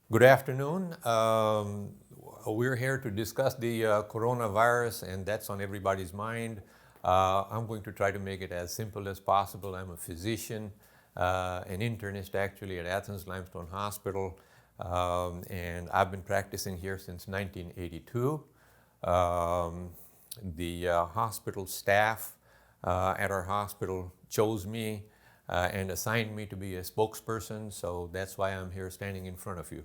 Good afternoon. We're here to discuss the coronavirus, and that's on everybody's mind. I'm going to try to make it as simple as possible. I'm a physician, an internist actually at Athens Limestone Hospital, and I've been practicing here since 1982. The hospital staff at our hospital chose me and assigned me to be a spokesperson, so that's why I'm here standing in front of you.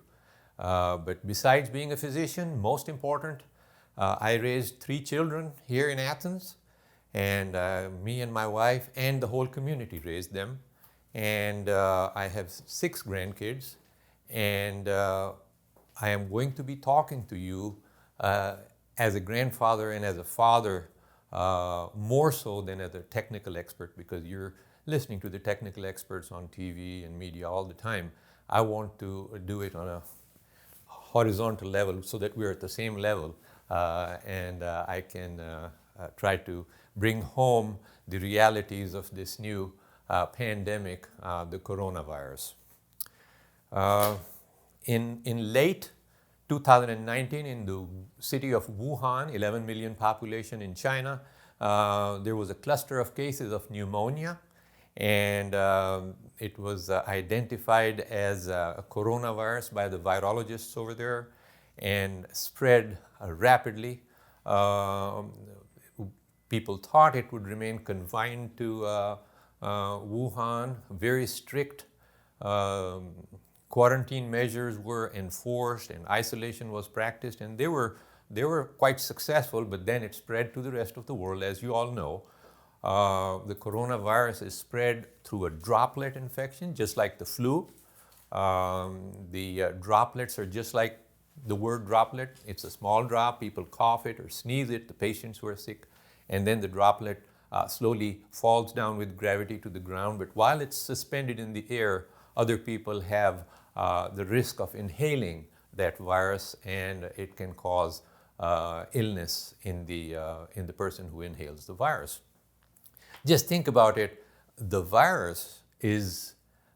But besides being a physician, most important, I raised 3 children here in Athens, and me and my wife and the whole community raised them. And I have 6 grandkids, and I am going to be talking to you as a grandfather and as a father, more so than as a technical expert, because you're listening to the technical experts on TV and media all the time. I want to do it on a horizontal level so that we're at the same level, and I can try to bring home the realities of this new pandemic, the coronavirus. In late 2019, in the city of Wuhan, 11 million population in China, there was a cluster of cases of pneumonia, and it was identified as a coronavirus by the virologists over there and spread rapidly. People thought it would remain confined to Wuhan. Very strict quarantine measures were enforced and isolation was practiced, and they were quite successful, but then it spread to the rest of the world. As you all know, the coronavirus is spread through a droplet infection, just like the flu. The droplets are just like the word droplet. It's a small drop. People cough it or sneeze it, the patients who are sick, and then the droplet slowly falls down with gravity to the ground. But while it's suspended in the air, other people have the risk of inhaling that virus, and it can cause illness in the person who inhales the virus. Just think about it. The virus is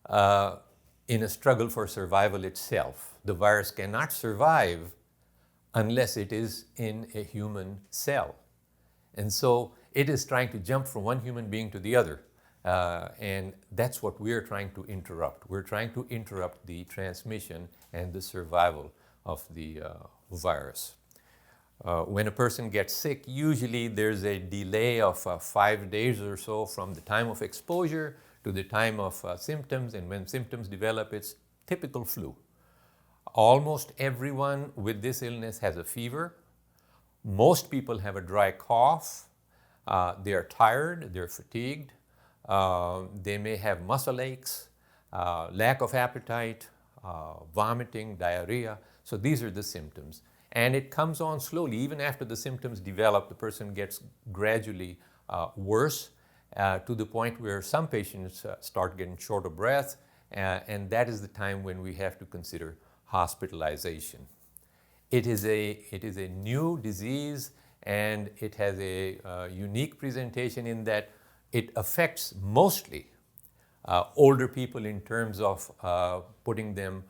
in a struggle for survival itself. The virus cannot survive unless it is in a human cell. And so it is trying to jump from one human being to the other. And that's what we're trying to interrupt. We're trying to interrupt the transmission and the survival of the virus. When a person gets sick, usually there's a delay of 5 days or so from the time of exposure to the time of symptoms, and when symptoms develop, it's typical flu. Almost everyone with this illness has a fever. Most people have a dry cough. They are tired, they're fatigued. They may have muscle aches, lack of appetite, vomiting, diarrhea. So these are the symptoms. And it comes on slowly. Even after the symptoms develop, the person gets gradually worse to the point where some patients start getting short of breath, and that is the time when we have to consider hospitalization. It is a new disease, and it has a unique presentation in that it affects mostly older people in terms of putting them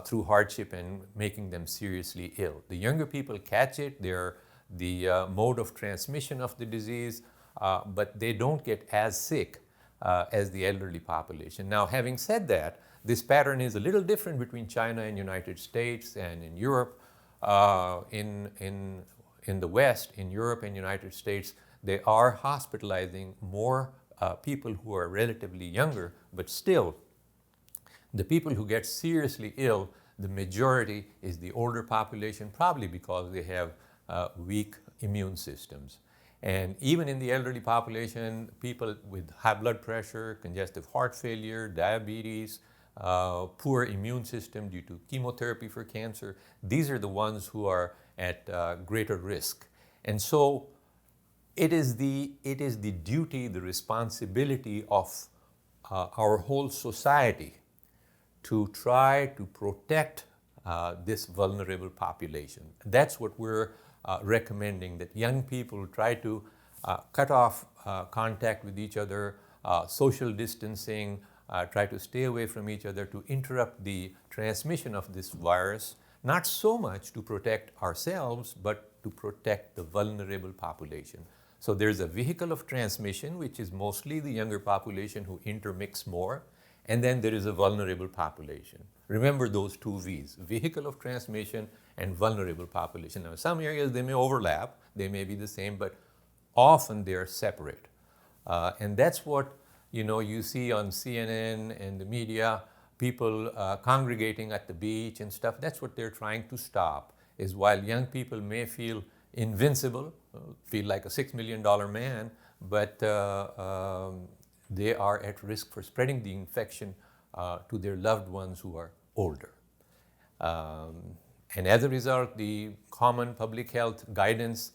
through hardship and making them seriously ill. The younger people catch it. They're the mode of transmission of the disease, but they don't get as sick as the elderly population. Now, having said that, this pattern is a little different between China and United States and in Europe. In the West, in Europe and United States, they are hospitalizing more people who are relatively younger, but still, the people who get seriously ill, the majority is the older population, probably because they have weak immune systems. And even in the elderly population, people with high blood pressure, congestive heart failure, diabetes, poor immune system due to chemotherapy for cancer, these are the ones who are at greater risk. And so it is the duty, the responsibility of our whole society to try to protect this vulnerable population. That's what we're recommending, that young people try to cut off contact with each other, social distancing, try to stay away from each other to interrupt the transmission of this virus, not so much to protect ourselves, but to protect the vulnerable population. So there's a vehicle of transmission, which is mostly the younger population who intermix more, and then there is a vulnerable population. Remember those two V's, vehicle of transmission and vulnerable population. Now, some areas they may overlap, they may be the same, but often they are separate. And that's what you see on CNN and the media, people congregating at the beach and stuff. That's what they're trying to stop, is while young people may feel invincible, feel like a $6 million man, but they are at risk for spreading the infection to their loved ones who are older. And as a result, the common public health guidance,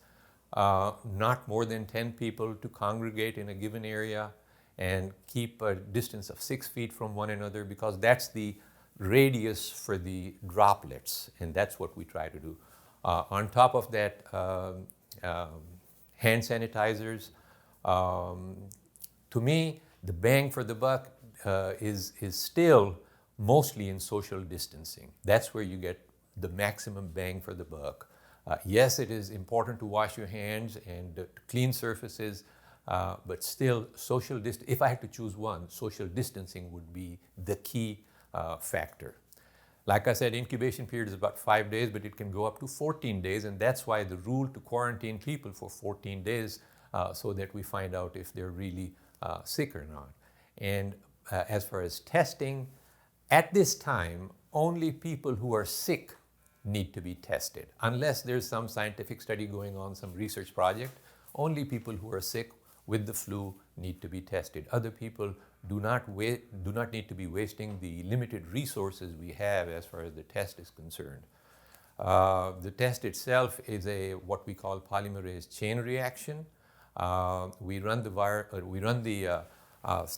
not more than 10 people to congregate in a given area and keep a distance of 6 feet from one another, because that's the radius for the droplets, and that's what we try to do. On top of that, hand sanitizers. To me, the bang for the buck is still mostly in social distancing. That's where you get the maximum bang for the buck. Yes, it is important to wash your hands and to clean surfaces, but still if I had to choose one, social distancing would be the key factor. Like I said, incubation period is about 5 days, but it can go up to 14 days, and that's why the rule to quarantine people for 14 days so that we find out if they're really sick or not. And as far as testing, at this time, only people who are sick need to be tested. Unless there's some scientific study going on, some research project, only people who are sick with the flu need to be tested. Other people do not need to be wasting the limited resources we have as far as the test is concerned. The test itself is what we call polymerase chain reaction. We run the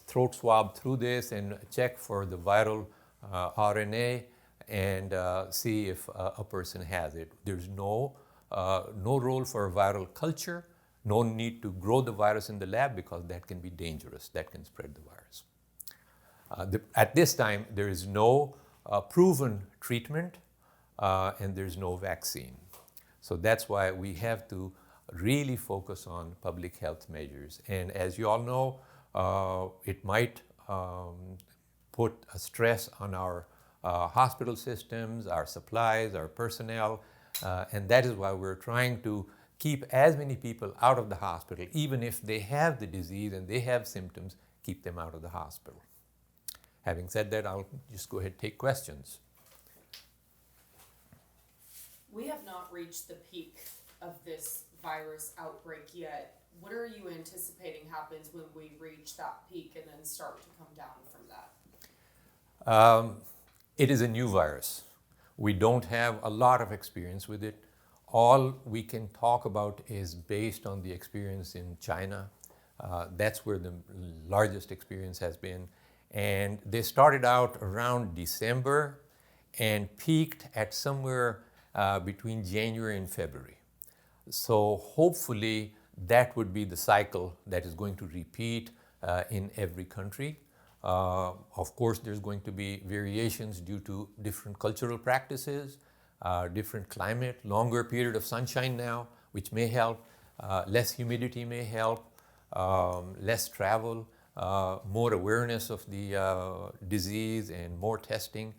throat swab through this and check for the viral RNA and see if a person has it. There's no role for viral culture, no need to grow the virus in the lab, because that can be dangerous, that can spread the virus. At this time, there is no proven treatment and there's no vaccine. So that's why we have to really focus on public health measures. And as you all know, it might put a stress on our hospital systems, our supplies, our personnel, and that is why we're trying to keep as many people out of the hospital, even if they have the disease and they have symptoms, keep them out of the hospital. Having said that, I'll just go ahead and take questions. We have not reached the peak of this virus outbreak yet. What are you anticipating happens when we reach that peak and then start to come down from that? It is a new virus. We don't have a lot of experience with it. All we can talk about is based on the experience in China. That's where the largest experience has been. And they started out around December and peaked at somewhere between January and February. So hopefully that would be the cycle that is going to repeat in every country. Of course, there's going to be variations due to different cultural practices, different climate, longer period of sunshine now, which may help, less humidity may help, less travel, more awareness of the disease and more testing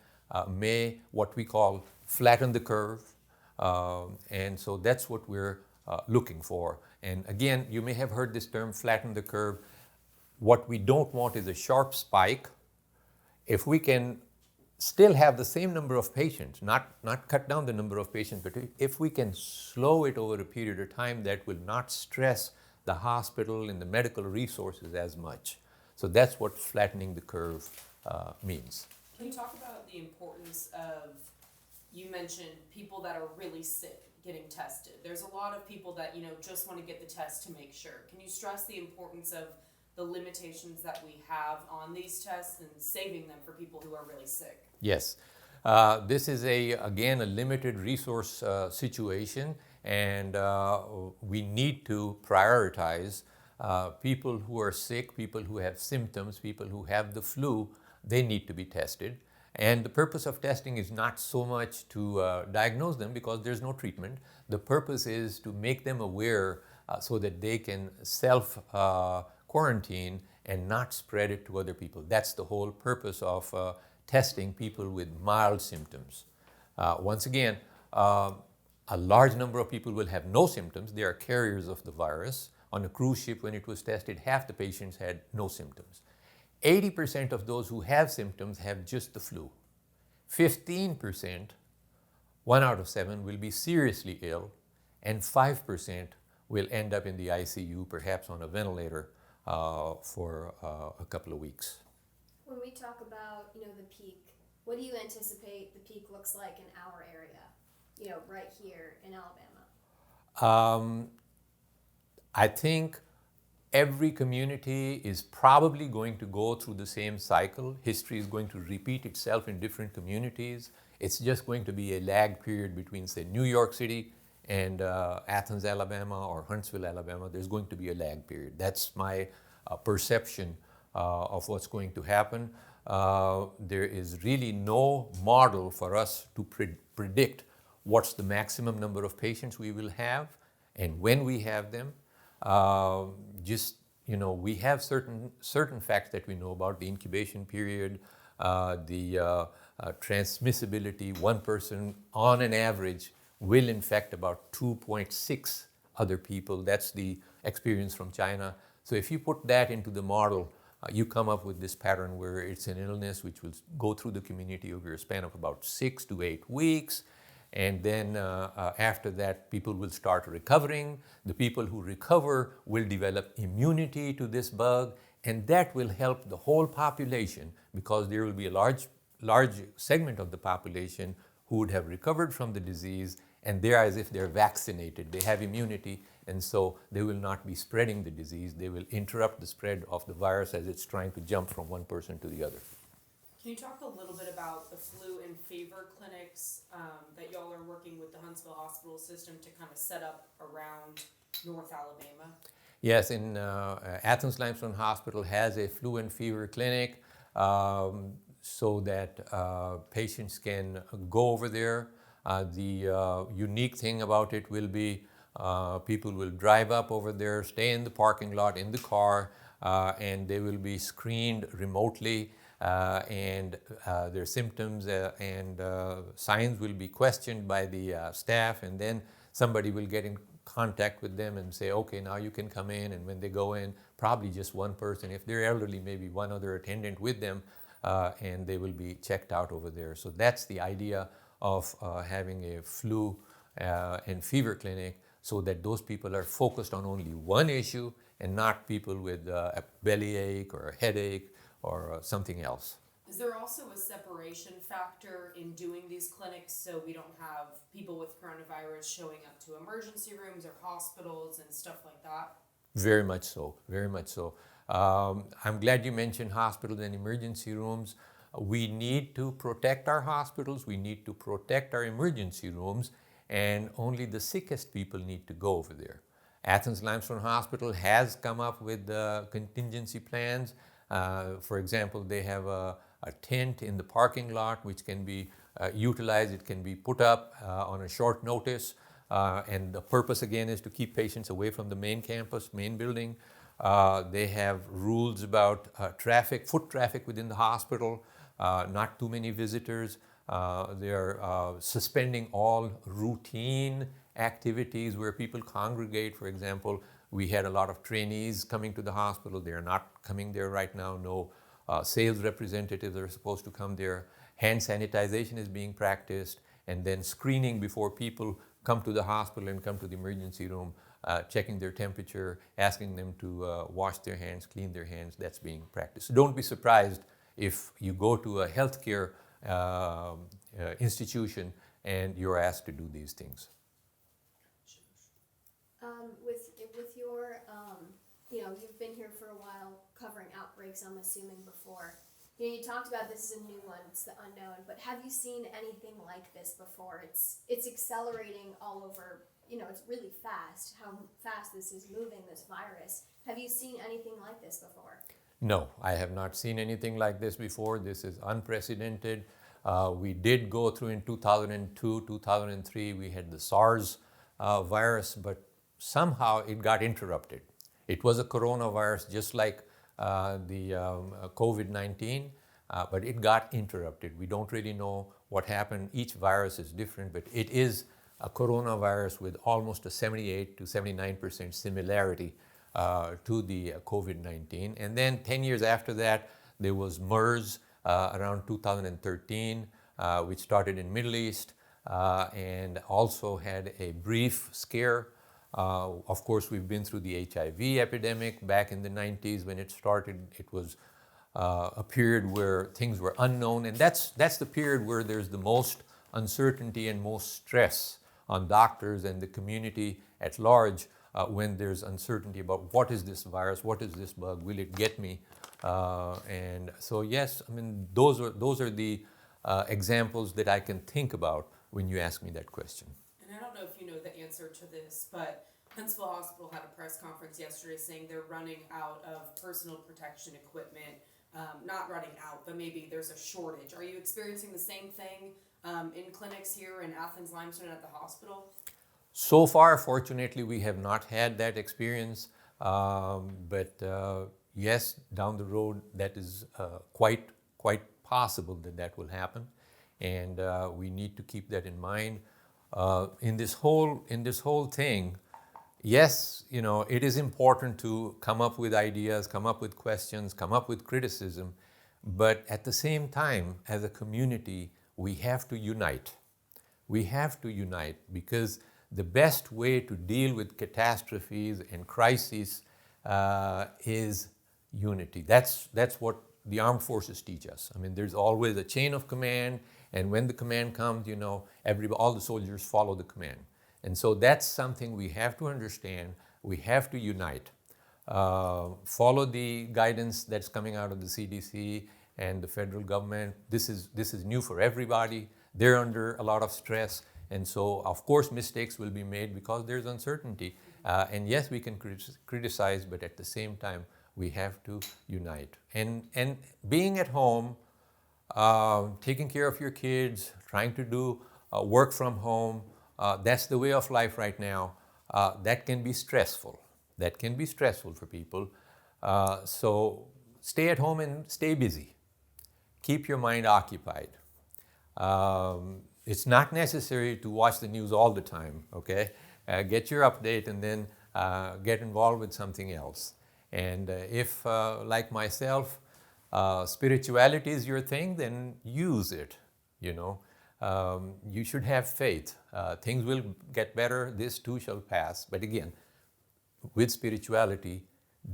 may, what we call, flatten the curve. And so that's what we're looking for. And again, you may have heard this term, flatten the curve. What we don't want is a sharp spike. If we can still have the same number of patients, not cut down the number of patients, but if we can slow it over a period of time, that will not stress the hospital and the medical resources as much. So that's what flattening the curve means. Can you talk about the importance of, you mentioned people that are really sick getting tested. There's a lot of people that, just want to get the test to make sure. Can you stress the importance of the limitations that we have on these tests and saving them for people who are really sick? Yes. This is, again, a limited resource situation, and we need to prioritize people who are sick, people who have symptoms, people who have the flu. they need to be tested. And the purpose of testing is not so much to diagnose them because there's no treatment. The purpose is to make them aware so that they can self quarantine and not spread it to other people. That's the whole purpose of testing people with mild symptoms. Once again, a large number of people will have no symptoms. They are carriers of the virus. On a cruise ship, when it was tested, half the patients had no symptoms. 80% of those who have symptoms have just the flu. 15%, 1 out of 7, will be seriously ill, and 5% will end up in the ICU, perhaps on a ventilator, for a couple of weeks. When we talk about, the peak, what do you anticipate the peak looks like in our area, right here in Alabama? I think every community is probably going to go through the same cycle. History is going to repeat itself in different communities. It's just going to be a lag period between, say, New York City and Athens, Alabama, or Huntsville, Alabama. There's going to be a lag period. That's my perception of what's going to happen. There is really no model for us to predict what's the maximum number of patients we will have and when we have them. We have certain facts that we know about: the incubation period, the transmissibility. One person on an average will infect about 2.6 other people. That's the experience from China. So if you put that into the model, you come up with this pattern where it's an illness which will go through the community over a span of about 6 to 8 weeks. And then after that, people will start recovering. The people who recover will develop immunity to this bug, and that will help the whole population because there will be a large segment of the population who would have recovered from the disease, and they're as if they're vaccinated. They have immunity, and so they will not be spreading the disease. They will interrupt the spread of the virus as it's trying to jump from one person to the other. Can you talk a little bit about the flu and fever clinics that y'all are working with the Huntsville Hospital System to kind of set up around North Alabama? Yes, in Athens Limestone Hospital has a flu and fever clinic so that patients can go over there. The unique thing about it will be people will drive up over there, stay in the parking lot in the car, and they will be screened remotely. And their symptoms and signs will be questioned by the staff, and then somebody will get in contact with them and say, okay, now you can come in. And when they go in, probably just one person. If they're elderly, maybe one other attendant with them, and they will be checked out over there. So that's the idea of having a flu and fever clinic, so that those people are focused on only one issue and not people with a bellyache or a headache or something else. Is there also a separation factor in doing these clinics so we don't have people with coronavirus showing up to emergency rooms or hospitals and stuff like that? Very much so, very much so. I'm glad you mentioned hospitals and emergency rooms. We need to protect our hospitals, we need to protect our emergency rooms, and only the sickest people need to go over there. Athens Limestone Hospital has come up with contingency plans. For example, they have a tent in the parking lot which can be utilized. It can be put up on a short notice. And the purpose, again, is to keep patients away from the main campus, main building. They have rules about foot traffic within the hospital, not too many visitors. They are suspending all routine activities where people congregate. For example, we had a lot of trainees coming to the hospital. They are not coming there right now. No sales representatives are supposed to come there. Hand sanitization is being practiced, and then screening before people come to the hospital and come to the emergency room, checking their temperature, asking them to wash their hands, clean their hands. That's being practiced. So don't be surprised if you go to a healthcare institution and you're asked to do these things. With your, you've been here for a while covering outbreaks, I'm assuming, before. You talked about this is a new one, it's the unknown, but have you seen anything like this before? It's accelerating all over, it's really fast, how fast this is moving, this virus. Have you seen anything like this before? No, I have not seen anything like this before. This is unprecedented. We did go through in 2002, 2003, we had the SARS virus, but somehow it got interrupted. It was a coronavirus just like the COVID-19, but it got interrupted. We don't really know what happened. Each virus is different, but it is a coronavirus with almost a 78 to 79% similarity to the COVID-19. And then 10 years after that, there was MERS around 2013, which started in Middle East and also had a brief scare. Of course, we've been through the HIV epidemic back in the 90s when it started. It was a period where things were unknown, and that's the period where there's the most uncertainty and most stress on doctors and the community at large when there's uncertainty about what is this virus, what is this bug, will it get me? And so yes, I mean those are the examples that I can think about when you ask me that question. And I don't know if you know the answer to this, but Huntsville Hospital had a press conference yesterday saying they're running out of personal protection equipment. Not running out, but maybe there's a shortage. Are you experiencing the same thing in clinics here in Athens Limestone at the hospital? So far, fortunately, we have not had that experience, but yes, down the road, that is quite possible that will happen, and we need to keep that in mind. In this whole thing, yes, you know, it is important to come up with ideas, come up with questions, come up with criticism, but at the same time, as a community, we have to unite. We have to unite because the best way to deal with catastrophes and crises is unity. That's what the armed forces teach us. I mean, there's always a chain of command, and when the command comes, you know, all the soldiers follow the command. And so that's something we have to understand. We have to unite. Follow the guidance that's coming out of the CDC and the federal government. This is new for everybody. They're under a lot of stress. And so, of course, mistakes will be made because there's uncertainty. And yes, we can criticize, but at the same time, we have to unite. And being at home, taking care of your kids, trying to do work from home, that's the way of life right now. That can be stressful. That can be stressful for people. So stay at home and stay busy. Keep your mind occupied. It's not necessary to watch the news all the time, okay? Get your update and then get involved with something else. And if, like myself, spirituality is your thing, then use it, you know. You should have faith. Things will get better, this too shall pass. But again, with spirituality,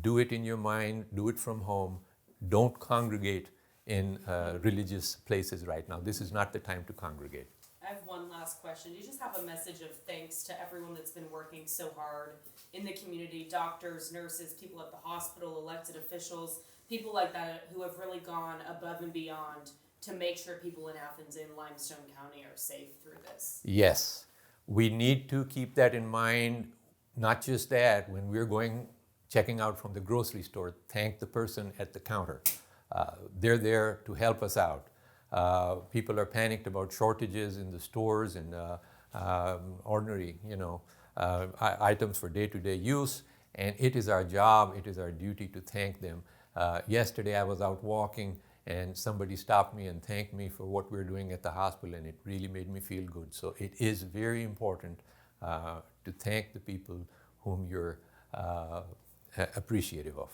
do it in your mind, do it from home. Don't congregate in religious places right now. This is not the time to congregate. I have one last question. Do you just have a message of thanks to everyone that's been working so hard in the community, doctors, nurses, people at the hospital, elected officials, people like that who have really gone above and beyond to make sure people in Athens and Limestone County are safe through this? Yes, we need to keep that in mind. Not just that, when we're checking out from the grocery store, thank the person at the counter. They're there to help us out. People are panicked about shortages in the stores and ordinary, you know, items for day-to-day use, and it is our job, it is our duty to thank them. Yesterday I was out walking and somebody stopped me and thanked me for what we're doing at the hospital, and it really made me feel good. So it is very important to thank the people whom you're appreciative of.